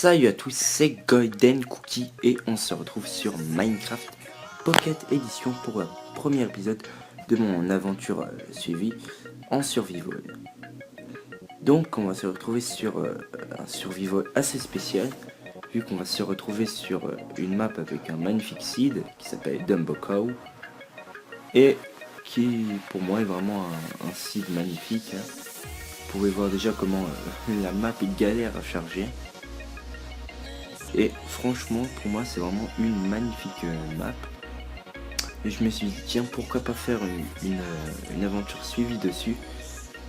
Salut à tous, c'est Golden Cookie et on se retrouve sur Minecraft Pocket Edition pour le premier épisode de mon aventure suivie en survival. Donc on va se retrouver sur un survival assez spécial, vu qu'on va se retrouver sur une map avec un magnifique seed qui s'appelle Dumbo Cow et qui pour moi est vraiment un seed magnifique. Vous pouvez voir déjà comment la map est galère à charger. Et franchement, pour moi, c'est vraiment une magnifique map. Et je me suis dit, tiens, pourquoi pas faire une aventure suivie dessus.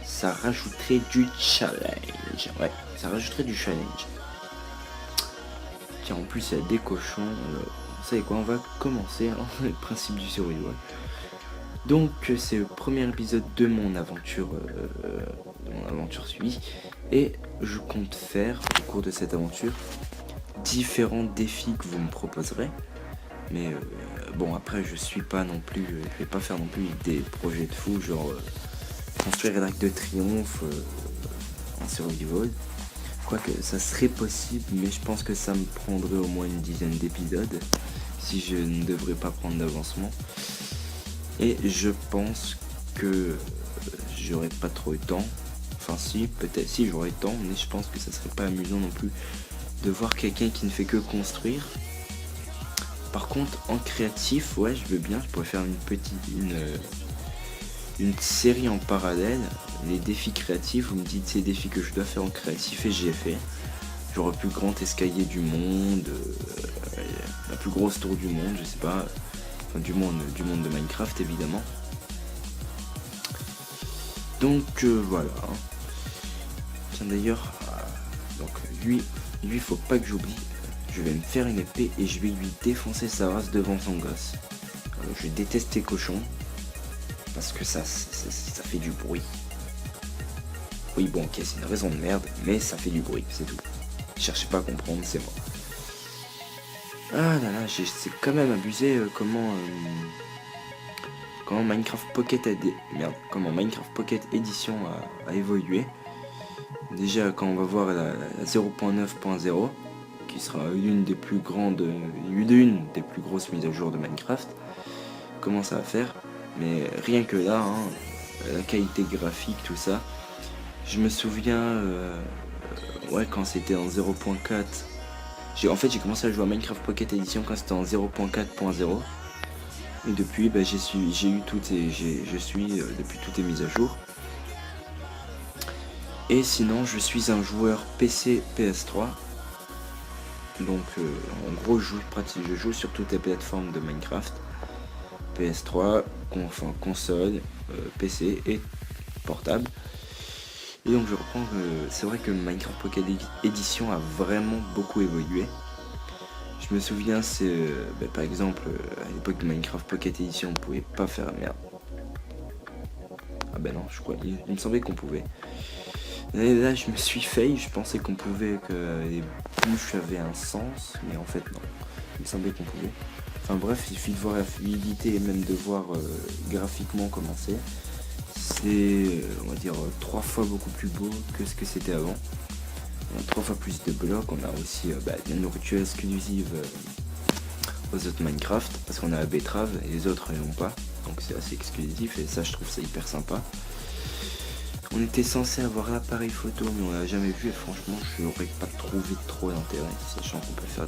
Ça rajouterait du challenge. Ouais, ça rajouterait du challenge. Tiens, en plus, il y a des cochons. Vous savez quoi, on va commencer le principe du survival. Donc, c'est le premier épisode de mon aventure suivie. Et je compte faire, au cours de cette aventure, différents défis que vous me proposerez, mais bon, après je suis pas non plus, je vais pas faire non plus des projets de fou genre construire un arc de triomphe en survival, quoique ça serait possible, mais je pense que ça me prendrait au moins une dizaine d'épisodes si je ne devrais pas prendre d'avancement, et je pense que j'aurais pas trop le temps, enfin si, peut-être si j'aurais le temps, mais je pense que ça serait pas amusant non plus de voir quelqu'un qui ne fait que construire. Par contre, en créatif, ouais, je veux bien, je pourrais faire une série en parallèle, les défis créatifs. Vous me dites ces défis que je dois faire en créatif et j'ai fait. Genre le plus grand escalier du monde, la plus grosse tour du monde, je sais pas, enfin du monde de Minecraft évidemment. Donc voilà. Tiens d'ailleurs, donc lui faut pas que j'oublie, je vais me faire une épée et je vais lui défoncer sa race devant son gosse. Je déteste les cochons parce que ça fait du bruit. Oui bon ok, c'est une raison de merde, mais ça fait du bruit, c'est tout. Cherchez pas à comprendre, c'est moi. Ah là là, c'est quand même abusé comment Minecraft Pocket Edition a évolué. Déjà quand on va voir la 0.9.0 qui sera l'une des plus grosses mises à jour de Minecraft, comment ça va faire, mais rien que là, la qualité graphique, tout ça, je me souviens, ouais, quand c'était en 0.4, j'ai commencé à jouer à Minecraft Pocket Edition quand c'était en 0.4.0, et depuis, je suis depuis toutes les mises à jour. Et sinon, je suis un joueur PC PS3. Donc en gros je joue sur toutes les plateformes de Minecraft, PS3, console, PC et portable. Et donc je reprends que c'est vrai que Minecraft Pocket Edition a vraiment beaucoup évolué. Je me souviens, par exemple à l'époque de Minecraft Pocket Edition on pouvait pas faire merde. Ah ben non, je crois, il me semblait qu'on pouvait. Et là je me suis fail, je pensais qu'on pouvait, que les bouches avaient un sens, mais en fait non, il me semblait qu'on pouvait. Enfin bref, il suffit de voir la fluidité et même de voir graphiquement comment c'est. C'est, on va dire, 3 fois beaucoup plus beau que ce que c'était avant. On a 3 fois plus de blocs, on a aussi de la nourriture exclusive aux autres Minecraft, parce qu'on a la betterave et les autres n'ont pas, donc c'est assez exclusif et ça je trouve ça hyper sympa. On était censé avoir l'appareil photo mais on l'a jamais vu et franchement je n'aurais pas trouvé trop d'intérêt, sachant qu'on peut faire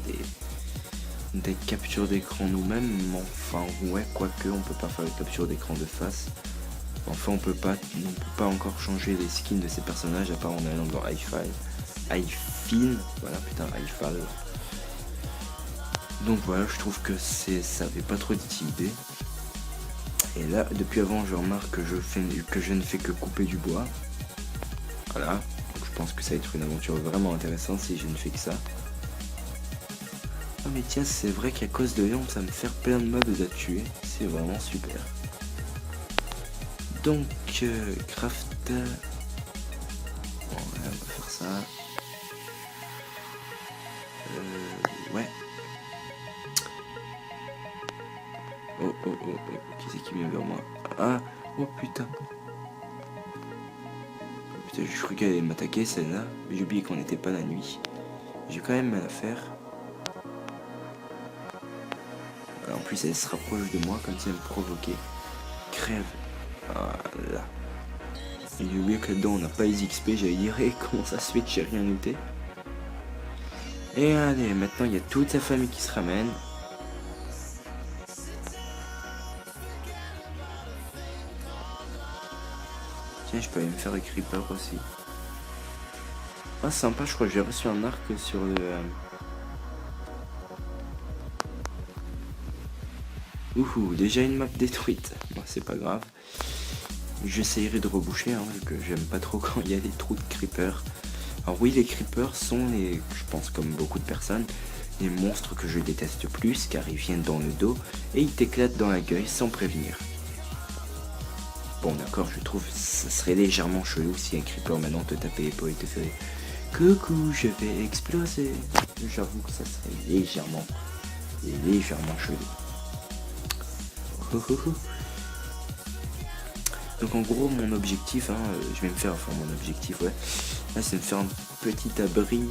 des captures d'écran nous-mêmes, mais enfin ouais, quoique on peut pas faire des captures d'écran de face. Enfin on peut pas encore changer les skins de ces personnages à part en allant dans iFin, voilà putain iFile. Donc voilà, je trouve que ça avait pas trop d'utilité. Et là, depuis avant, je remarque que je ne fais que couper du bois. Voilà, donc je pense que ça va être une aventure vraiment intéressante si je ne fais que ça. Oh mais tiens, c'est vrai qu'à cause de Yamp, ça me fait plein de mobs à tuer. C'est vraiment super. Donc, craft... Bon, ouais, on va faire ça. Ouais. Oh, qui c'est qui vient vers moi? Ah, oh putain. Putain, je croyais qu'elle allait m'attaquer celle-là, mais j'ai oublié qu'on n'était pas la nuit. J'ai quand même mal à faire. En plus elle se rapproche de moi comme si elle me provoquait. Crève. Voilà. Et j'ai oublié que là-dedans on n'a pas les XP, j'allais dire et comment ça se fait que j'ai rien noté. Et allez, maintenant il y a toute sa famille qui se ramène. Tiens, je peux aller me faire un creeper aussi. Ah sympa, je crois que j'ai reçu un arc sur le... Ouhou, déjà une map détruite. Bon, c'est pas grave. J'essayerai de reboucher, hein, vu que j'aime pas trop quand il y a des trous de creepers. Alors oui, les creepers sont les, je pense comme beaucoup de personnes, les monstres que je déteste plus car ils viennent dans le dos et ils t'éclatent dans la gueule sans prévenir. Bon d'accord, je trouve ça serait légèrement chelou si un creeper maintenant te tapait l'épaule et te ferait coucou, je vais exploser. J'avoue que ça serait légèrement chelou. Donc en gros mon objectif, je vais me faire, enfin mon objectif ouais, là c'est de faire un petit abri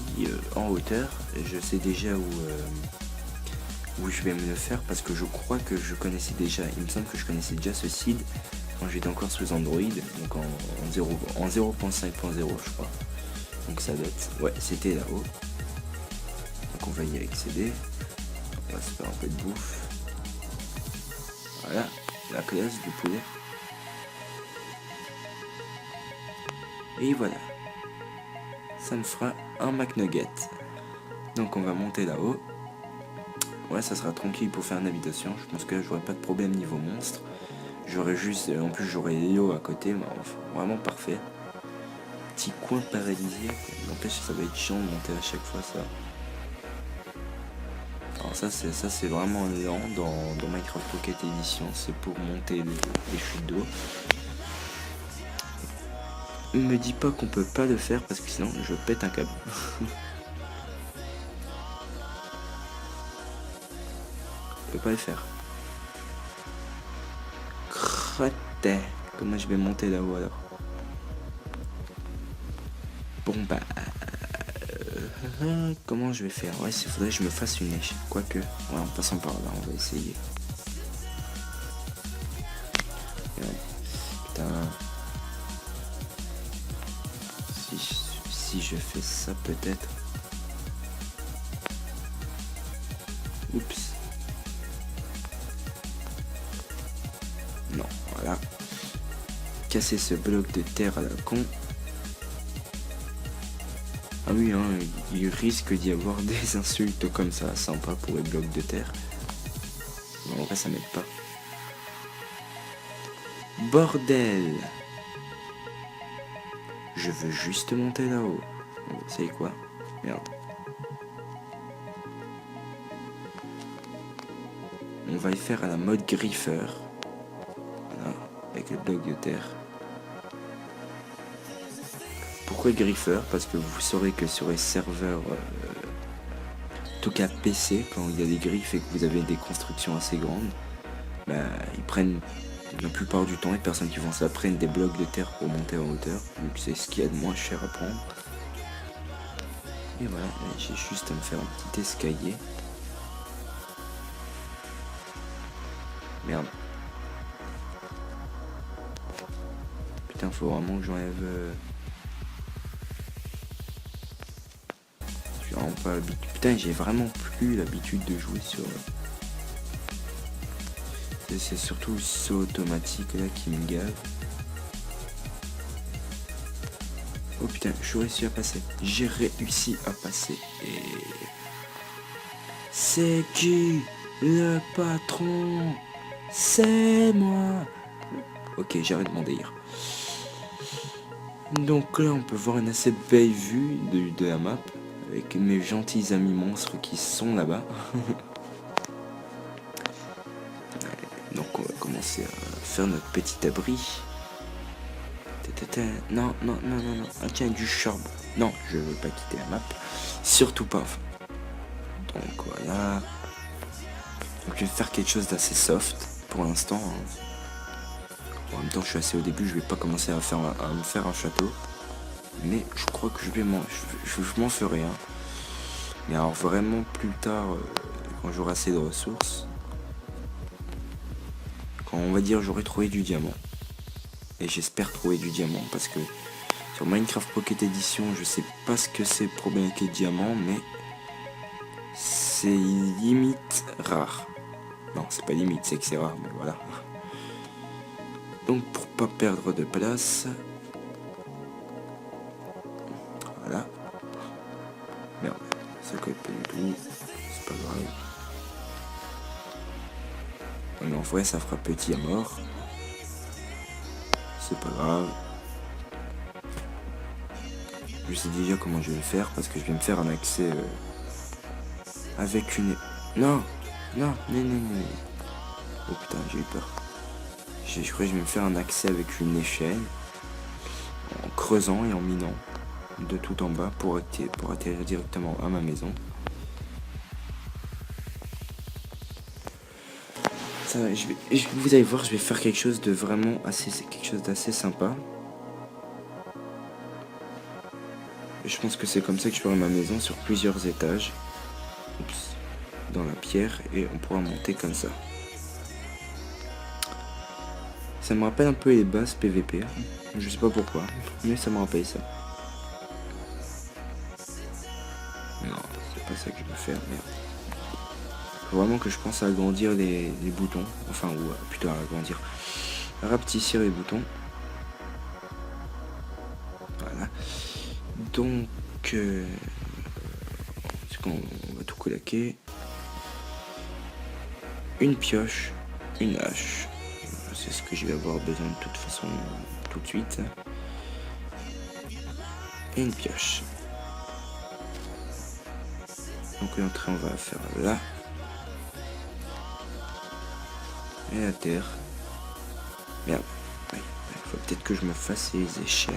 en hauteur. Je sais déjà où je vais me le faire parce que je crois que je connaissais déjà, il me semble que je connaissais déjà ce seed quand j'étais encore sous Android, donc en 0.5.0 je crois. Donc ça date, ouais c'était là-haut. Donc on va y accéder, on va se faire un peu de bouffe. Voilà, la classe du poulet. Et voilà, ça me fera un McNugget. Donc on va monter là-haut. Ouais, ça sera tranquille pour faire une habitation. Je pense que là j'aurai pas de problème niveau monstre. J'aurai juste, en plus j'aurai Léo à côté, vraiment parfait. Petit coin paralysé. N'empêche, ça va être chiant de monter à chaque fois ça. Alors ça c'est vraiment lent dans Minecraft Pocket Edition. C'est pour monter les chutes d'eau. Me dis pas qu'on peut pas le faire parce que sinon je pète un câble. Je peux pas le faire. Crotte. Comment je vais monter là-haut alors? Bon bah... comment je vais faire? Ouais, il faudrait que je me fasse une échelle. Quoique... Ouais, en passant par là, on va essayer. Ouais. Putain... Si je fais ça peut-être. Oups. Non, voilà. Casser ce bloc de terre à la con. Ah oui, hein, il risque d'y avoir des insultes comme ça, sympa pour les blocs de terre. Bon, en vrai, ça m'aide pas. Bordel! Je veux juste monter là-haut. Vous savez quoi? Merde. On va y faire à la mode griffeur. Voilà, avec le bloc de terre. Pourquoi griffeur? Parce que vous saurez que sur les serveurs, en tout cas PC, quand il y a des griffes et que vous avez des constructions assez grandes, bah, ils prennent... La plupart du temps, les personnes qui font ça prennent des blocs de terre pour monter en hauteur, vu que c'est ce qu'il y a de moins cher à prendre. Et voilà, j'ai juste à me faire un petit escalier. Merde. Putain, faut vraiment que j'enlève... Je suis vraiment pas l'habitude. Putain, j'ai vraiment plus l'habitude de jouer sur... C'est surtout ce automatique là qui me gave. Oh putain, j'ai réussi à passer. J'ai réussi à passer. Et... C'est qui le patron? C'est moi. Ok, j'arrête mon délire. Donc là, on peut voir une assez belle vue de la map. Avec mes gentils amis monstres qui sont là-bas. Donc on va commencer à faire notre petit abri. Non. Ah tiens, du charbon. Non, je veux pas quitter la map. Surtout pas. Donc voilà. Donc je vais faire quelque chose d'assez soft pour l'instant. En même temps, je suis assez au début. Je vais pas commencer à me faire un château. Mais je crois que je m'en ferai un. Mais alors vraiment plus tard, quand j'aurai assez de ressources, quand on va dire j'aurai trouvé du diamant, et j'espère trouver du diamant, parce que sur Minecraft Pocket Edition, je sais pas ce que c'est problématique les diamants, mais c'est limite rare. Non, c'est pas limite, c'est que c'est rare, mais voilà. Donc pour pas perdre de place, voilà. Merde, ça colle pas du tout, c'est pas grave. Mais en vrai, ça fera petit à mort. C'est pas grave. Je sais déjà comment je vais le faire parce que je vais me faire un accès avec une... Non, non, non, non, non. Oh putain, j'ai eu peur. Je crois que je vais me faire un accès avec une échelle en creusant et en minant de tout en bas pour atterrir directement à ma maison. Ça, vous allez voir, je vais faire quelque chose de vraiment assez sympa. Je pense que c'est comme ça que je ferai ma maison sur plusieurs étages. Oups, dans la pierre et on pourra monter comme ça. Ça me rappelle un peu les bases PVP. Je sais pas pourquoi, mais ça me rappelle ça. Non, c'est pas ça que je veux faire, merde. Faut vraiment que je pense à agrandir les boutons. Enfin, ou plutôt à agrandir. À rapetissir les boutons. Voilà. Donc, on va tout collaquer. Une pioche, une hache. C'est ce que je vais avoir besoin de toute façon tout de suite. Et une pioche. Donc l'entrée on va faire là. Et la terre. Merde. Il faut peut-être que je me fasse les échelles.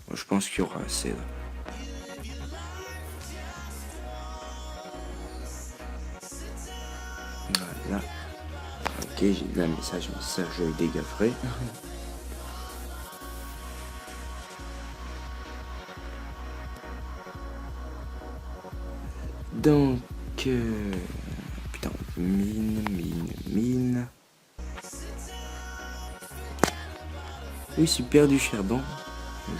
Bon, je pense qu'il y aura assez là. Voilà. Ok, j'ai eu un message dégâts frais. Donc, putain, mine. Oui, super du charbon.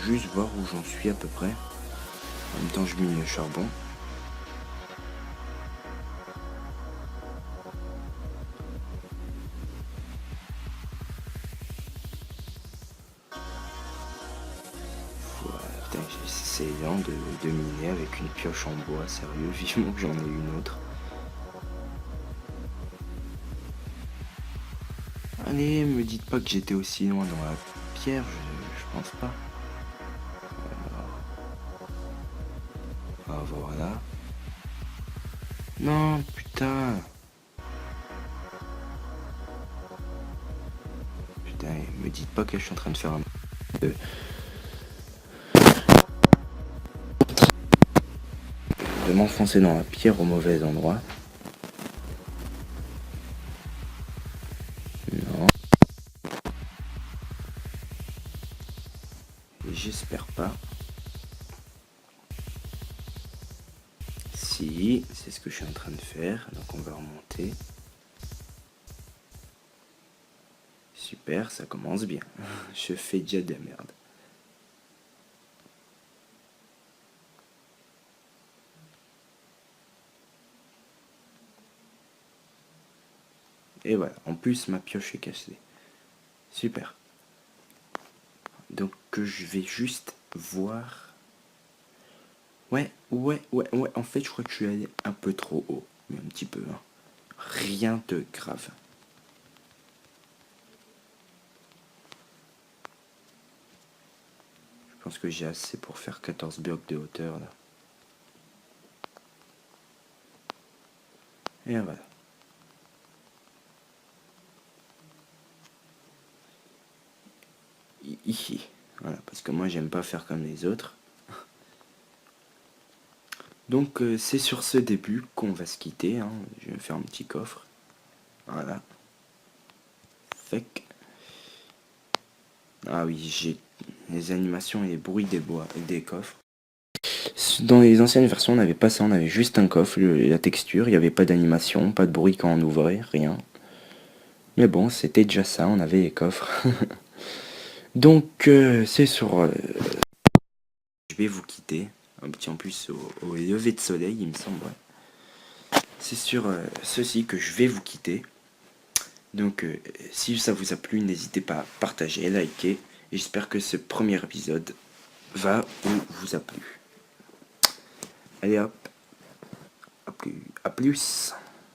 Juste voir où j'en suis à peu près. En même temps, je mine le charbon. Voilà, putain, c'est lent de miner avec une pioche en bois, sérieux, vivement que j'en ai une autre. Allez, me dites pas que j'étais aussi loin dans la pierre, je pense pas. Ah voilà. Non, putain. Putain, me dites pas que je suis en train de faire un... de m'enfoncer dans la pierre au mauvais endroit. Non. J'espère pas. Si, c'est ce que je suis en train de faire. Donc on va remonter. Super, ça commence bien. Je fais déjà de la merde. Et voilà, en plus ma pioche est cassée. Super. Donc je vais juste voir... Ouais, en fait je crois que je suis allé un peu trop haut. Mais un petit peu, hein. Rien de grave. Je pense que j'ai assez pour faire 14 blocs de hauteur là. Et voilà. Ici. Voilà, parce que moi j'aime pas faire comme les autres. Donc c'est sur ce début qu'on va se quitter. Hein. Je vais me faire un petit coffre. Voilà. Fait que... Ah oui, j'ai les animations et les bruits des bois et des coffres. Dans les anciennes versions, on n'avait pas ça, on avait juste un coffre, la texture, il n'y avait pas d'animation, pas de bruit quand on ouvrait, rien. Mais bon, c'était déjà ça, on avait les coffres. Donc, c'est sur... je vais vous quitter, un petit en plus au lever de soleil, il me semble. Ouais. C'est sur ceci que je vais vous quitter. Donc, si ça vous a plu, n'hésitez pas à partager, liker. Et j'espère que ce premier épisode va ou vous a plu. Allez hop, à plus.